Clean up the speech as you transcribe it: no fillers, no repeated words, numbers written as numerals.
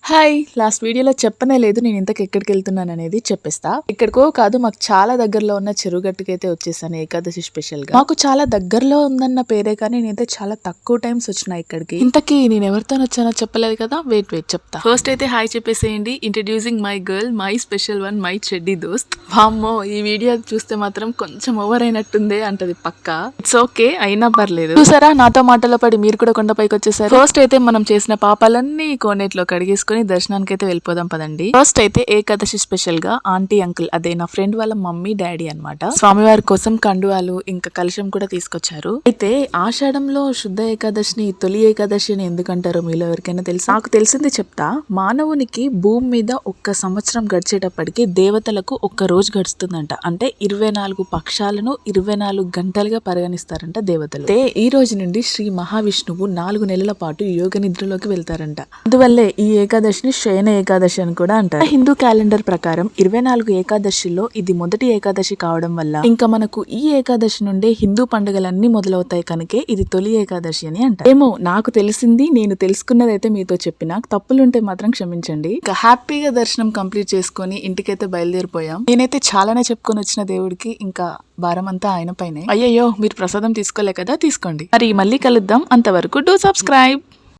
Hi! Last వీడియోలో చెప్పనే లేదు నేను ఇంతకు ఎక్కడికెళ్తున్నాననేది చెప్పేస్తా. ఎక్కడికో కాదు, మాకు చాలా దగ్గరలో ఉన్న చెరువుగట్టుకైతే వచ్చేసాను ఏకాదశి స్పెషల్‌గా. మాకు చాలా దగ్గరలో ఉందన్న పేరే కానీ నేనైతే చాలా తక్కువ టైమ్స్ వచ్చినా ఇక్కడికి. ఇంతకీ నేను ఎవరితోనొచ్చానో చెప్పలేదు కదా! వెయిట్ చెప్తా. ఫస్ట్ అయితే హాయ్ చెప్పేసేయండి. Introducing my girl, my special one, my చెడ్డీ దోస్త్. వామ్మో! ఈ వీడియో చూస్తే మాత్రం కొంచెం ఓవర్ అయినట్టుందే అంటది పక్కా. ఇట్స్ ఓకే, అయినా పర్లేదు. చూసారా నాతో మాటలో పడి మీరు కూడా కొండపైకి వచ్చేసారు. ఫస్ట్ అయితే మనం చేసిన పాపాలన్నీ కోనేట్లో కడిగేసుకొని దర్శనానికి అయితే వెళ్ళిపోదాం పదండి. ఫస్ట్ అయితే ఏకాదశి స్పెషల్ గా ఆంటీ అంకుల్, అదే నా ఫ్రెండ్ వాళ్ళ మమ్మీ డాడీ అన్నమాట, స్వామివారి కోసం కండువాలు ఇంకా కలశం కూడా తీసుకొచ్చారు. అయితే ఆషాఢంలో శుద్ధ ఏకాదశిని తొలి ఏకాదశి అని ఎందుకంటారో మీలో ఎవరికైనా తెలుసా? నాకు తెలిసింది చెప్తా. మానవునికి భూమి మీద ఒక్క సంవత్సరం గడిచేటప్పటికి దేవతలకు ఒక్క రోజు గడుస్తుందంట. అంటే 24 పక్షాలను 24 గంటలుగా పరిగణిస్తారంట దేవతలు. అయితే ఈ రోజు నుండి శ్రీ మహావిష్ణువు 4 నెలల పాటు యోగ నిద్రలోకి వెళ్తారంట. అందువల్లే ఈ ఏకాదశిని శయన ఏకాదశి అని కూడా అంటారు. హిందూ క్యాలెండర్ ప్రకారం 24 ఏకాదశిలో ఇది మొదటి ఏకాదశి కావడం వల్ల ఇంకా మనకు ఈ ఏకాదశి నుండే హిందూ పండుగలన్నీ మొదలవుతాయి కనుకే ఇది తొలి ఏకాదశి అని అంటారు. ఏమో నాకు తెలిసింది, నేను తెలుసుకున్నదైతే మీతో చెప్పిన. తప్పులుంటే మాత్రం క్షమించండి. ఇంకా హ్యాపీగా దర్శనం కంప్లీట్ చేసుకొని ఇంటికైతే బయలుదేరిపోయాం. నేనైతే చాలానే చెప్పుకొని వచ్చిన దేవుడికి ఇంకా భారం అంతా ఆయన పైనే. అయ్యయ్యో, మీరు ప్రసాదం తీసుకోలే కదా, తీసుకోండి. మరి మళ్ళీ కలుద్దాం. అంతవరకు డూ సబ్స్క్రైబ్.